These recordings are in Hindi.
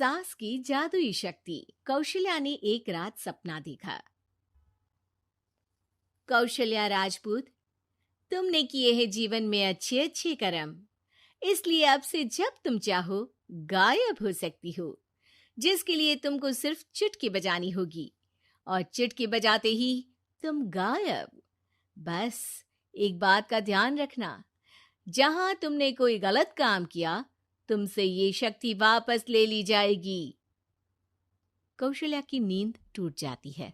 सास की जादुई शक्ति। कौशल्या ने एक रात सपना देखा। कौशल्या राजपूत, तुमने किए हैं जीवन में अच्छे अच्छे कर्म, इसलिए अब से जब तुम चाहो गायब हो सकती हो, जिसके लिए तुमको सिर्फ चुटकी बजानी होगी और चुटकी बजाते ही तुम गायब। बस एक बात का ध्यान रखना, जहां तुमने कोई गलत काम किया तुमसे ये शक्ति वापस ले ली जाएगी। कौशल्या की नींद टूट जाती है।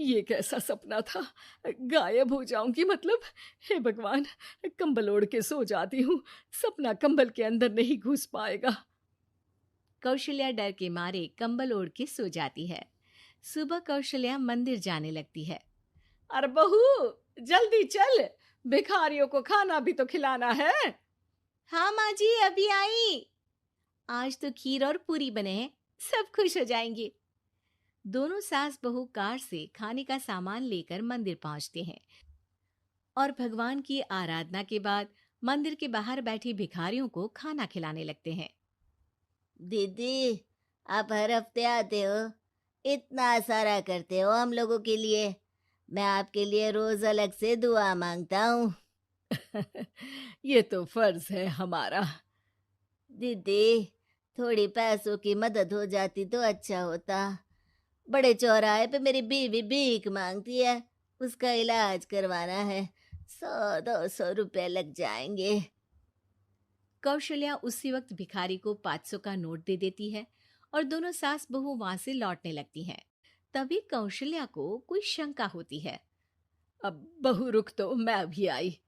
ये कैसा सपना था? गायब हो जाऊंगी मतलब? हे भगवान, कंबल ओढ़ के सो जाती हूँ, सपना कंबल के अंदर नहीं घुस पाएगा। कौशल्या डर के मारे कंबल ओढ़ के सो जाती है। सुबह कौशल्या मंदिर जाने लगती है। अरे बहू, जल्दी चल, भिखारियों को खाना भी तो खिलाना है। हाँ माँ जी, अभी आई। आज तो खीर और पूरी बने हैं, सब खुश हो जाएंगे। दोनों सास बहू कार से खाने का सामान लेकर मंदिर पहुंचते हैं और भगवान की आराधना के बाद मंदिर के बाहर बैठे भिखारियों को खाना खिलाने लगते हैं। दीदी, आप हर हफ्ते आते हो, इतना सारा करते हो हम लोगों के लिए। मैं आपके लिए रोज अलग से दुआ मांगता हूँ। ये तो फर्ज है हमारा। दीदी, थोड़ी पैसों की मदद हो जाती तो अच्छा होता। बड़े चौराहे पे मेरी बीवी भीख मांगती है, उसका इलाज करवाना है, 100-200 रुपए लग जाएंगे। कौशल्या उसी वक्त भिखारी को 500 का नोट दे देती है और दोनों सास बहू वहां से लौटने लगती हैं। तभी कौशल्या को कोई शंका होती है। अब बहू रुक, तो मैं अभी आई।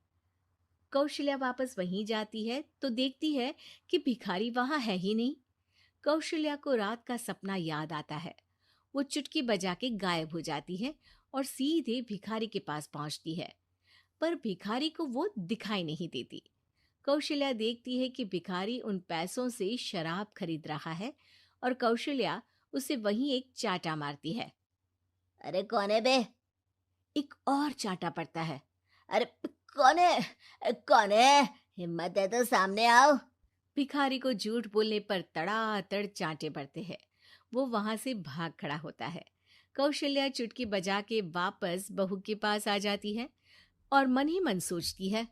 कौशल्या वापस वहीं जाती है तो देखती है कि भिखारी वहां है ही नहीं। कौशल्या को रात का सपना याद आता है। वो चुटकी बजा के गायब हो जाती है और सीधे भिखारी के पास पहुंचती है, पर भिखारी को वो दिखाई नहीं देती। कौशल्या देखती है कि भिखारी उन पैसों से शराब खरीद रहा है और कौशल्या उसे वहीं एक चाटा मारती है। अरे कौन है बे? एक और चाटा पड़ता है। अरे कौन है? कौन है? हिम्मत है तो सामने आओ। भिखारी को झूठ बोलने पर तड़ातड़ चांटे पड़ते हैं। वो वहां से भाग खड़ा होता है। कौशल्या चुटकी बजा के वापस बहू के पास आ जाती है और मन ही मन सोचती है,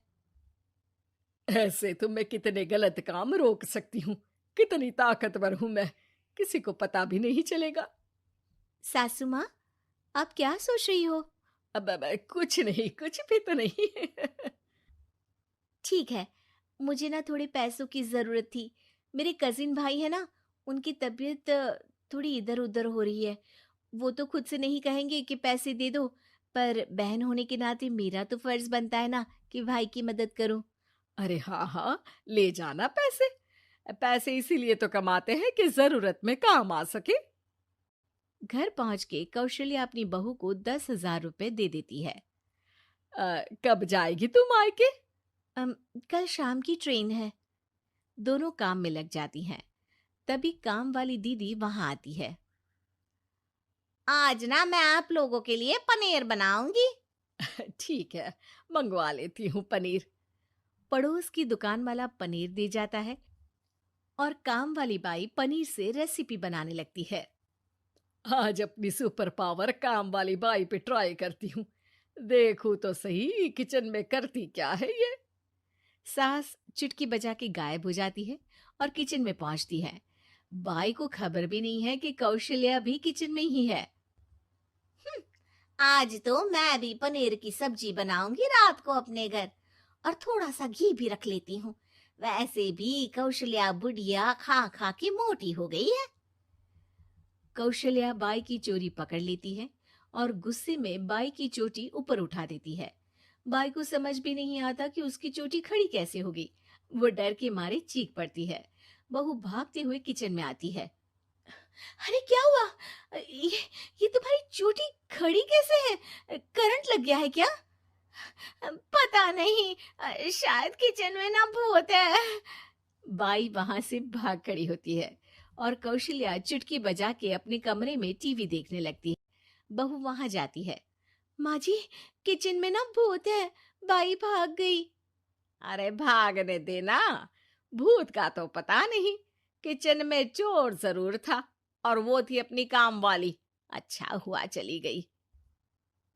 ऐसे तो मैं कितने गलत काम रोक सकती हूँ, कितनी ताकतवर हूँ मैं, किसी को पता भी नहीं चलेगा। सासू माँ, आप क्या सोच रही हो? अब कुछ नहीं, कुछ भी तो नहीं। ठीक है, मुझे ना थोड़े पैसों की जरूरत थी। मेरे कजिन भाई है ना, उनकी तबीयत थोड़ी इधर उधर हो रही है। वो तो खुद से नहीं कहेंगे कि पैसे दे दो, पर बहन होने के नाते मेरा तो फर्ज बनता है ना कि भाई की मदद करूं। अरे हाँ हाँ, ले जाना पैसे। पैसे इसीलिए तो कमाते हैं कि जरूरत में काम आ सके। घर पहुंच के कौशल्या अपनी बहू को 10,000 रुपए दे देती है। कब जाएगी तू मायके? अम, कल शाम की ट्रेन है। दोनों काम में लग जाती हैं। तभी काम वाली दीदी वहां आती है। आज ना मैं आप लोगों के लिए पनीर बनाऊंगी। ठीक है, मंगवा लेती हूँ पनीर। पड़ोस की दुकान वाला पनीर दे जाता है और काम वाली बाई पनीर से रेसिपी बनाने लगती है। आज अपनी सुपर पावर काम वाली बाई पे ट्राई करती हूँ, देखूं तो सही किचन में करती क्या है ये। सास चुटकी बजा के गायब हो जाती है और किचन में पहुंचती है। बाई को खबर भी नहीं है कि कौशल्या भी किचन में ही है। आज तो मैं भी पनीर की सब्जी बनाऊंगी रात को अपने घर, और थोड़ा सा घी भी रख लेती हूँ। वैसे भी कौशल्या बुढ़िया खा खा के मोटी हो गई है। कौशल्या बाई की चोरी पकड़ लेती है और गुस्से में बाई की चोटी ऊपर उठा देती है। बाई को समझ भी नहीं आता कि उसकी चोटी खड़ी कैसे होगी। वो डर के मारे चीख पड़ती है। बहू भागते हुए किचन में आती है। अरे क्या हुआ? ये तुम्हारी चोटी खड़ी कैसे है? करंट लग गया है क्या? पता नहीं, शायद किचन में ना भूत है। बाई वहां से भाग खड़ी होती है और कौशल्या चुटकी बजा के अपने कमरे में टीवी देखने लगती है। बहू वहां जाती है। माँ जी, किचन में ना भूत है, बाई भाग गई। अरे भागने देना, भूत का तो पता नहीं, किचन में चोर जरूर था, और वो थी अपनी काम वाली। अच्छा हुआ चली गई।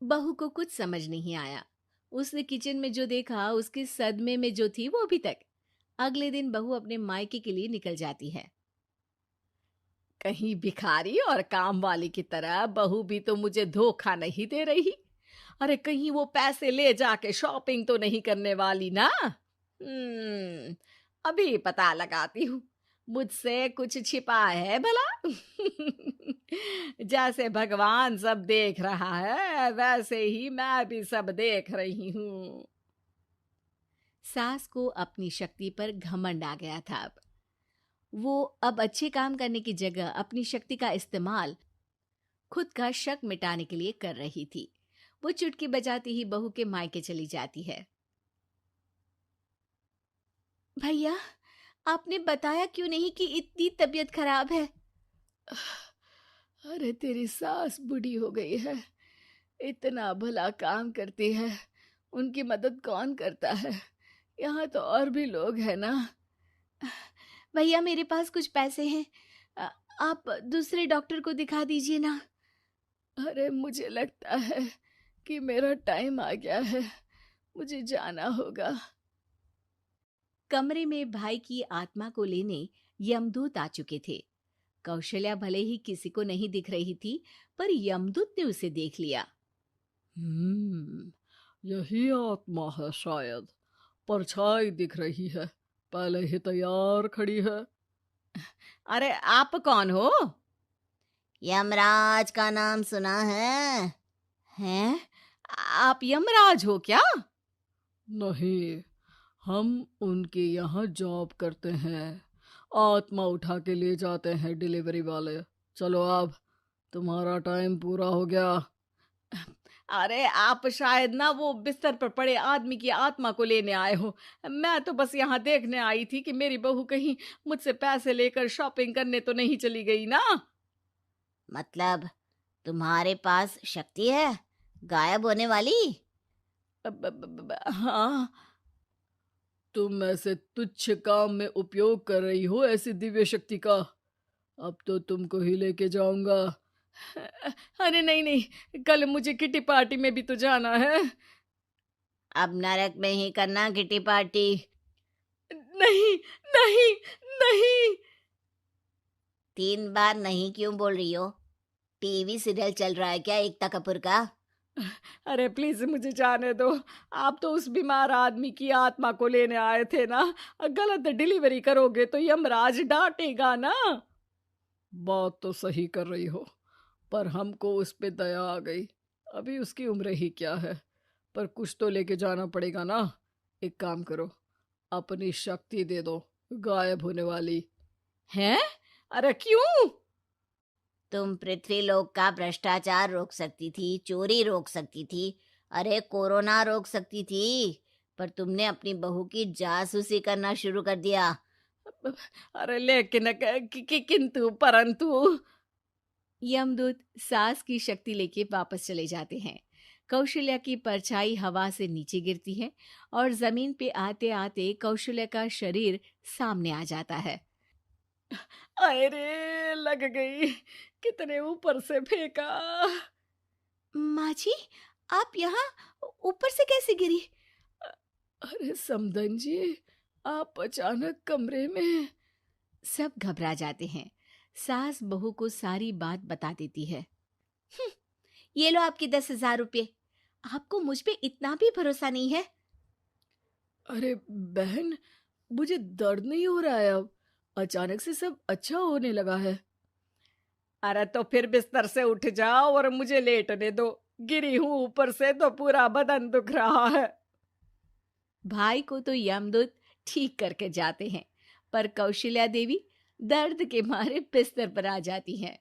बहू को कुछ समझ नहीं आया। उसने किचन में जो देखा उसके सदमे में जो थी वो अभी तक। अगले दिन बहू अपने मायके के लिए निकल जाती है। कहीं भिखारी और काम वाली की तरह बहू भी तो मुझे धोखा नहीं दे रही। अरे कहीं वो पैसे ले जाके शॉपिंग तो नहीं करने वाली ना। अभी पता लगाती हूँ, मुझसे कुछ छिपा है भला। जैसे भगवान सब देख रहा है वैसे ही मैं भी सब देख रही हूँ। सास को अपनी शक्ति पर घमंड आ गया था। वो अब अच्छे काम करने की जगह अपनी शक्ति का इस्तेमाल खुद का शक मिटाने के लिए कर रही थी। वो चुटकी बजाती ही बहू के मायके चली जाती है। भैया, आपने बताया क्यों नहीं कि इतनी तबीयत खराब है? अरे तेरी सास बूढ़ी हो गई है, इतना भला काम करती है, उनकी मदद कौन करता है? यहाँ तो और भी लोग हैं ना। भैया, मेरे पास कुछ पैसे हैं, आप दूसरे डॉक्टर को दिखा दीजिए ना। अरे मुझे लगता है कि मेरा टाइम आ गया है, मुझे जाना होगा। कमरे में भाई की आत्मा को लेने यमदूत आ चुके थे। कौशल्या भले ही किसी को नहीं दिख रही थी, पर यमदूत ने उसे देख लिया। यही आत्मा है शायद, परछाई दिख रही है, पहले ही तैयार खड़ी है। अरे आप कौन हो? यमराज का नाम सुना है? हैं? आप यमराज हो क्या? नहीं, हम उनके यहाँ जॉब करते हैं, आत्मा उठा के ले जाते हैं डिलीवरी वाले। चलो अब तुम्हारा टाइम पूरा हो गया। अरे आप शायद ना वो बिस्तर पर पड़े आदमी की आत्मा को लेने आए हो। मैं तो बस यहाँ देखने आई थी कि मेरी बहू कहीं मुझसे पैसे लेकर शॉपिंग करने तो नहीं चली गई ना। मतलब तुम्हारे पास शक्ति है गायब होने वाली? हाँ। तुम ऐसे तुच्छ काम में उपयोग कर रही हो ऐसी दिव्य शक्ति का। अब तो तुमको ही लेके जाऊंगा। अरे नहीं नहीं, कल मुझे किटी पार्टी में भी तो जाना है। अब नरक में ही करना किटी पार्टी। नहीं नहीं नहीं। 3 बार नहीं क्यों बोल रही हो? टीवी सीरियल चल रहा है क्या एकता कपूर का? अरे प्लीज मुझे जाने दो। आप तो उस बीमार आदमी की आत्मा को लेने आए थे ना। गलत डिलीवरी करोगे तो यमराज डांटेगा ना। बात तो सही कर रही हो, पर हमको उस पे दया आ गई। अभी उसकी उम्र ही क्या है, पर कुछ तो लेके जाना पड़ेगा ना। एक काम करो, अपनी शक्ति दे दो, गायब होने वाली। हैं? अरे क्यों? तुम पृथ्वी लोक का भ्रष्टाचार रोक सकती थी, चोरी रोक सकती थी, अरे कोरोना रोक सकती थी, पर तुमने अपनी बहू की जासूसी करना शुरू कर दिया। अरे लेकिन किंतु परंतु। यमदूत सास की शक्ति लेके वापस चले जाते हैं। कौशल्या की परछाई हवा से नीचे गिरती है और जमीन पे आते आते कौशल्या का शरीर सामने आ जाता है। अरे लग गई, कितने ऊपर से फेंका। माँ जी, आप यहाँ ऊपर से कैसे गिरी? अरे समधन जी, आप अचानक कमरे में। सब घबरा जाते हैं। सास बहू को सारी बात बता देती है। ये लो आपके 10,000 रुपये। आपको मुझ पे इतना भी भरोसा नहीं है? अरे बहन, मुझे दर्द नहीं हो रहा है, अब अचानक से सब अच्छा होने लगा है। अरे तो फिर बिस्तर से उठ जाओ और मुझे लेटने दो। गिरी हूं ऊपर से तो पूरा बदन दुख रहा है। भाई को तो यमदूत ठीक करके जाते हैं, पर कौशल्या देवी दर्द के मारे बिस्तर पर आ जाती हैं।